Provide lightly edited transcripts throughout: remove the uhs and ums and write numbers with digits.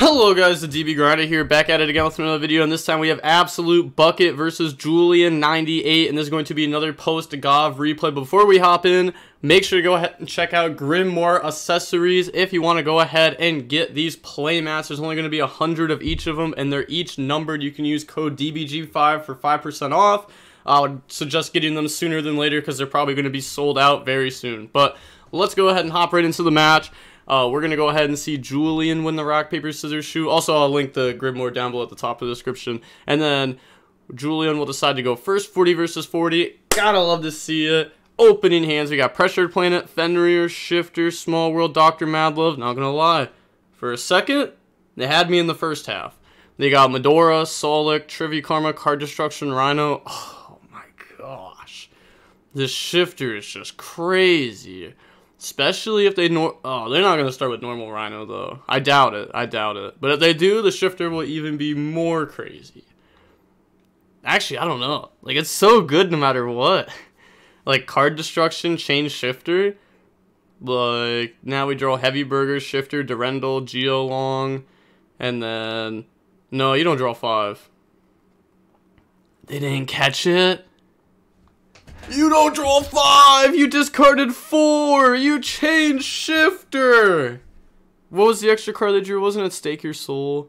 Hello guys, the DB Grinder here, back at it again with another video, and this time we have Absolute Bucket versus Julian 98, and this is going to be another post-AGOV replay. But before we hop in, make sure to go ahead and check out Grimoire Accessories if you want to go ahead and get these playmats. There's only going to be 100 of each of them, and they're each numbered. You can use code DBG5 for 5% off. I would suggest getting them sooner than later because they're probably going to be sold out very soon. But let's go ahead and hop right into the match. We're going to go ahead and see Julian win the rock, paper, scissors, shoot. Also, I'll link the Grimoire down below at the top of the description. And then Julian will decide to go first, 40 versus 40. Gotta love to see it. Opening hands, we got Pressured Planet, Fenrir, Shifter, Small World, Dr. Madlove. Not gonna lie, for a second, they had me in the first half. They got Medora, Solic, Trivi Karma, Card Destruction, Rhino. Oh my gosh. This Shifter is just crazy. Especially if they they're not going to start with normal Rhino, though. I doubt it. But if they do, the Shifter will even be more crazy. Actually, I don't know. Like, it's so good no matter what. Like, Card Destruction, Chain Shifter. Like, now we draw Heavy Burger, Shifter, Durendal, YuGiOh Long. And then... No, you don't draw 5. They didn't catch it? You don't draw 5! You discarded 4! You changed Shifter! What was the extra card they drew? Wasn't it Stake Your Soul?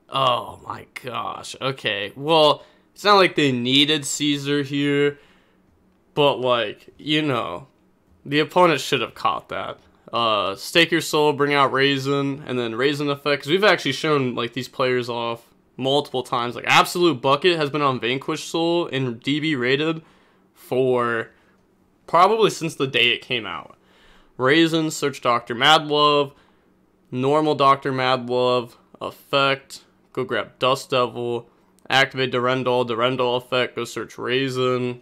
Oh my gosh. Okay, well, it's not like they needed Caesar here. But, like, you know, the opponent should have caught that. Stake Your Soul, bring out Raisin, and then Raisin effect. 'Cause we've actually shown, like, these players off multiple times. Like, Absolute Bucket has been on Vanquish Soul in DB rated for probably since the day it came out. Raisin, search Dr. Madlove, normal Dr. Madlove, effect, go grab Dust Devil, activate Durendal, Durendal effect, go search Raisin,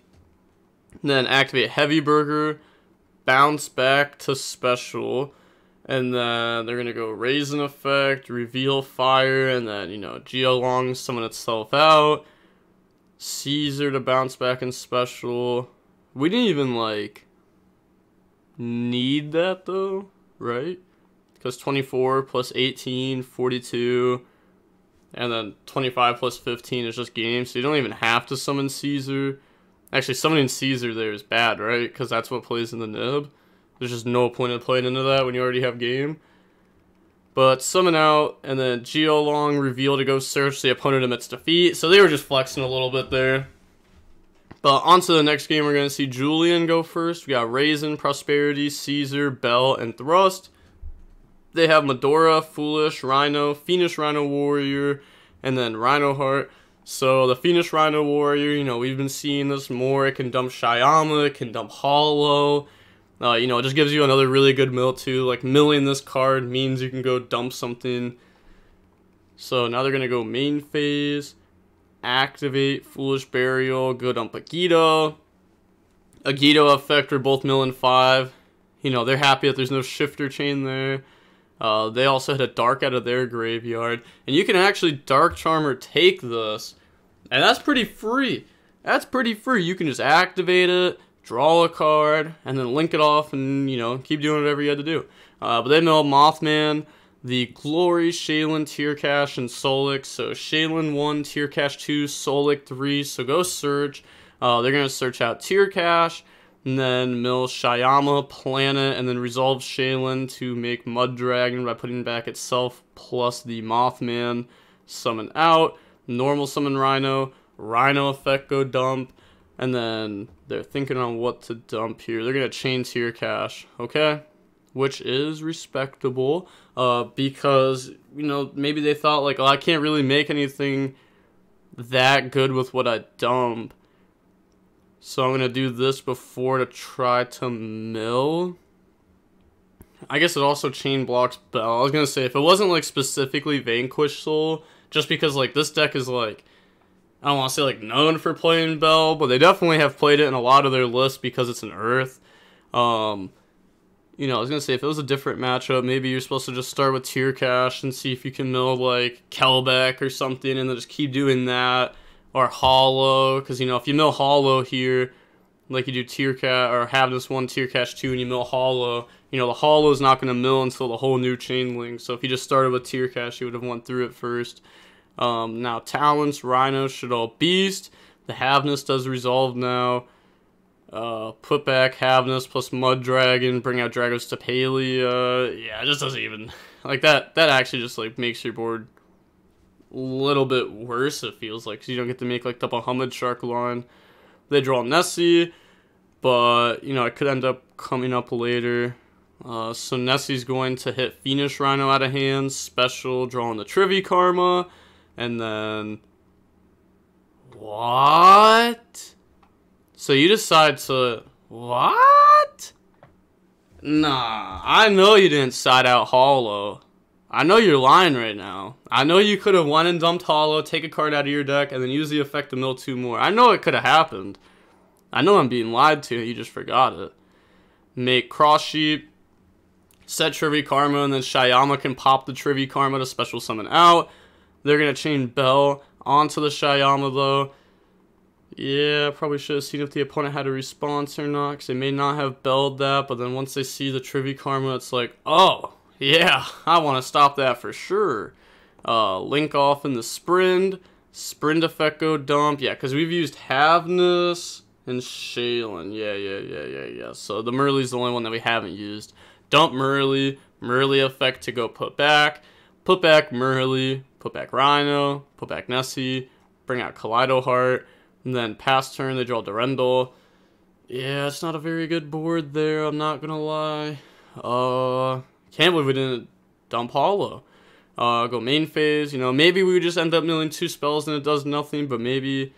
then activate Heavy Burger, bounce back to special, and then they're going to go Raisin effect, reveal fire, and then, you know, YuGiOh Long summon itself out. Caesar to bounce back in special. We didn't even, like, need that, though, right? Because 24 plus 18, 42, and then 25 plus 15 is just game, so you don't even have to summon Caesar. Actually, summoning Caesar there is bad, right? Because that's what plays in the nib. There's just no point in playing into that when you already have game. But summon out, and then YuGiOh Long, reveal to go search the opponent amidst defeat. So they were just flexing a little bit there. But on to the next game, we're going to see Julian go first. We got Raisin, Prosperity, Caesar, Bell, and Thrust. They have Medora, Foolish, Rhino, Fiendish Rhino Warrior, and then Rhino Heart. So the Fiendish Rhino Warrior, you know, we've been seeing this more. It can dump Shyama, it can dump Hollow. You know, it just gives you another really good mill too. Like, milling this card means you can go dump something. So now they're going to go main phase, activate Foolish Burial, go dump AGOV. AGOV effect are both milling 5. You know, they're happy that there's no Shifter chain there. They also had a Dark out of their graveyard. And you can actually Dark Charmer take this. And that's pretty free. That's pretty free. You can just activate it, draw a card, and then link it off and, you know, keep doing whatever you had to do. But they mill Mothman, the Glory, Shaylin, Tear Cash, and Solic. So Shaylin 1, Tear Cash 2, Solic 3. So go search. They're going to search out Tear Cash, and then mill Shyama, Planet, and then resolve Shaylin to make Mud Dragon by putting back itself plus the Mothman. Summon out. Normal summon Rhino. Rhino effect go dump. And then they're thinking on what to dump here. They're going to chain Tear Cash, okay? Which is respectable because, you know, maybe they thought, like, oh, I can't really make anything that good with what I dump. So I'm going to do this before to try to mill. I guess it also chain blocks Bell. I was going to say, if it wasn't, like, specifically Vanquish Soul, just because, like, this deck is, like, I don't want to say, like, known for playing Bell, but they definitely have played it in a lot of their lists because it's an Earth. You know, I was going to say, if it was a different matchup, maybe you're supposed to just start with Tear Cash and see if you can mill, like, Kelbeck or something, and then just keep doing that. Or Hollow, because, you know, if you mill Hollow here, like you do Tear Cash, or have this one Tear Cash 2 and you mill Hollow, you know, the holo is not going to mill until the whole new chain link. So if you just started with tier cash, you would have went through it first. Now talents, Rhino should all beast. The Havness does resolve now. Put back Havness plus Mud Dragon, bring out Dragos Tapalia. Yeah, it just doesn't even like that. That actually just like makes your board a little bit worse. It feels like, 'cause you don't get to make like the Bahamut Shark line. They draw Nessie, but you know it could end up coming up later. So Nessie's going to hit Fiendish Rhino out of hand, special, drawing the Trivy Karma, and then what? So you decide to what? Nah, I know you didn't side out holo. I know you're lying right now. I know you could have won and dumped holo, take a card out of your deck, and then use the effect to mill 2 more. I know it could have happened. I know I'm being lied to, you just forgot it. Make Cross Sheep, set Trivy Karma, and then Shyama can pop the Trivy Karma to special summon out. They're going to chain Bell onto the Shyama, though. Yeah, probably should have seen if the opponent had a response or not, because they may not have belled that, but then once they see the Trivy Karma, it's like, oh, yeah, I want to stop that for sure. Link off in the Sprint effect go dump, yeah, because we've used Havness and Shaylin, yeah. So the Murley's the only one that we haven't used. Dump Murley effect to go put back Murley, put back Rhino, put back Nessie, bring out Kaleido Heart, and then pass turn they draw Durendal. Yeah, it's not a very good board there, I'm not gonna lie. Can't believe we didn't dump holo. Go main phase, you know, maybe we just end up milling 2 spells and it does nothing, but maybe,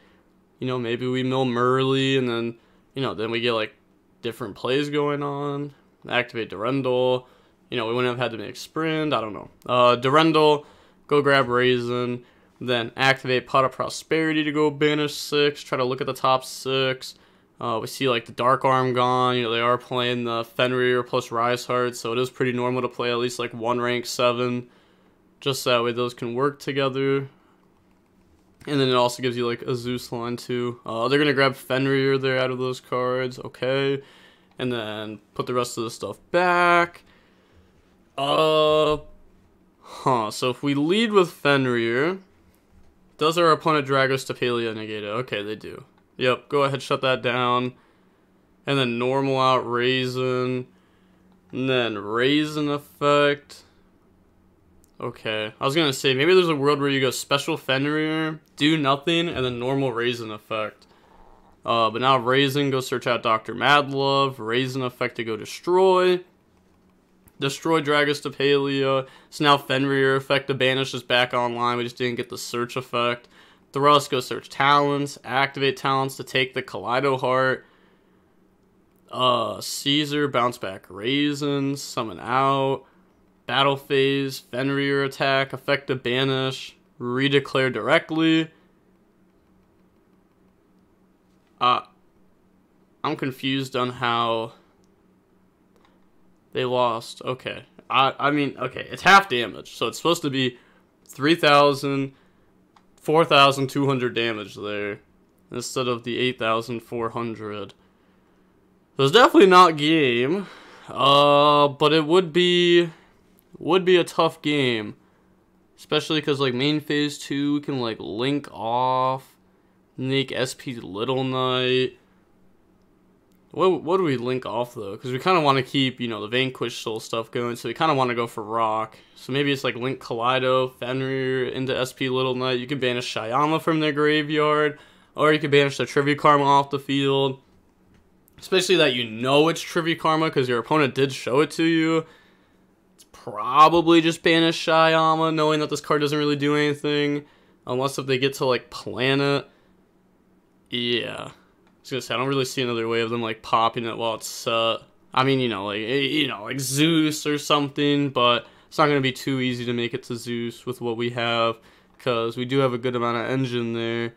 you know, maybe we mill Murley and then, you know, then we get like different plays going on. Activate Durendal. You know, we wouldn't have had to make Sprint, I don't know. Durendal, go grab Raisin, then activate Pot of Prosperity to go banish 6, try to look at the top 6. We see like the Dark Arm gone, you know, they are playing the Fenrir plus Rise Heart, so it is pretty normal to play at least like 1 rank 7. Just that way those can work together. And then it also gives you like a Zeus line too. They're going to grab Fenrir there out of those cards, okay. And then put the rest of the stuff back. So if we lead with Fenrir, does our opponent Dragos Tapalia negate it? Okay, they do. Yep, go ahead, shut that down. And then normal out Raisin. And then Raisin effect. Okay, I was going to say, maybe there's a world where you go special Fenrir, do nothing, and then normal Raisin effect. But now Raisin, go search out Dr. Madlove. Raisin effect to go destroy. Destroy Dragos Tapalia. So now Fenrir effect to banish is back online. We just didn't get the search effect. Thrust, go search Talents. Activate Talents to take the Kaleido Heart. Caesar, bounce back Raisin. Summon out. Battle phase. Fenrir attack. Effect to banish. Redeclare directly. I'm confused on how they lost. Okay. I mean, okay, it's half damage. So it's supposed to be 3,000, 4,200 damage there instead of the 8,400. So it's definitely not game. But it would be a tough game. Especially because, like, main phase 2 we can, like, link off. Make SP Little Knight. What do we link off, though? Because we kind of want to keep, you know, the Vanquish Soul stuff going, so we kind of want to go for Rock. So maybe it's like link Kaleido, Fenrir into SP Little Knight. You can banish Shyama from their graveyard, or you can banish the Trivy Karma off the field. Especially that you know it's Trivy Karma because your opponent did show it to you. It's probably just banish Shyama, knowing that this card doesn't really do anything. Unless if they get to, like, Planet. Yeah. I was gonna say, I don't really see another way of them, like, popping it while it's set. I mean, like Zeus or something, but it's not gonna be too easy to make it to Zeus with what we have, because we do have a good amount of engine there.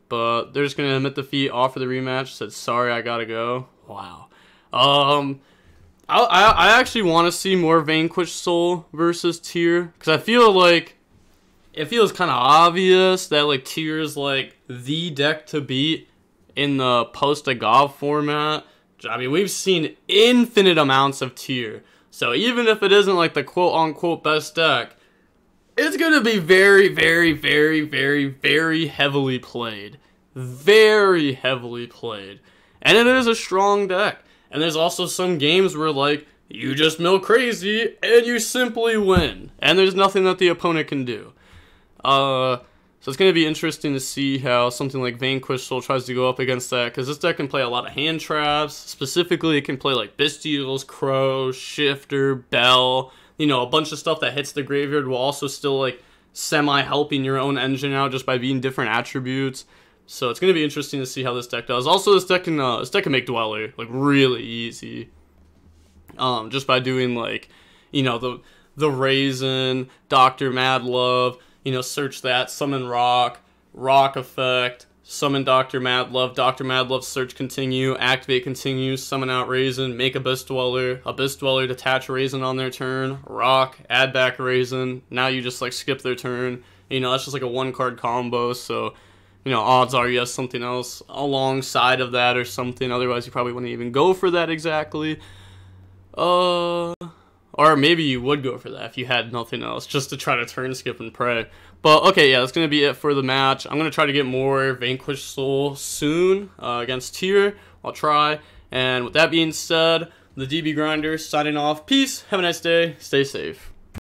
But they're just gonna admit defeat, offer the rematch, said, sorry, I gotta go. Wow. I actually want to see more Vanquish Soul versus Tier, because I feel like it feels kind of obvious that, like, Tier is, like, the deck to beat in the post-AGOV format, I mean, we've seen infinite amounts of tier. So even if it isn't like the quote-unquote best deck, it's going to be very, very, very, very, very heavily played. Very heavily played. And it is a strong deck. And there's also some games where, like, you just mill crazy and you simply win. And there's nothing that the opponent can do. So it's going to be interesting to see how something like Vanquish Soul tries to go up against that, because this deck can play a lot of hand traps. Specifically, it can play like Bestials, Crow, Shifter, Bell, you know, a bunch of stuff that hits the graveyard while also still like semi-helping your own engine out just by being different attributes. So it's going to be interesting to see how this deck does. Also, this deck can make Dweller like really easy. Just by doing like, you know, the Raisin, Dr. Madlove, you know, search that, summon Rock effect, summon Dr. Madlove, search continue, activate continue, summon out Raisin, make Abyss Dweller, detach Raisin on their turn, Rock, add back Raisin, now you just like skip their turn, you know, that's just like a 1-card combo, so, you know, odds are you have something else alongside of that or something, otherwise you probably wouldn't even go for that exactly. Or maybe you would go for that if you had nothing else, just to try to turn skip and pray. But, okay, yeah, that's going to be it for the match. I'm going to try to get more Vanquish Soul soon against Tier. I'll try. And with that being said, the DB Grinder signing off. Peace. Have a nice day. Stay safe.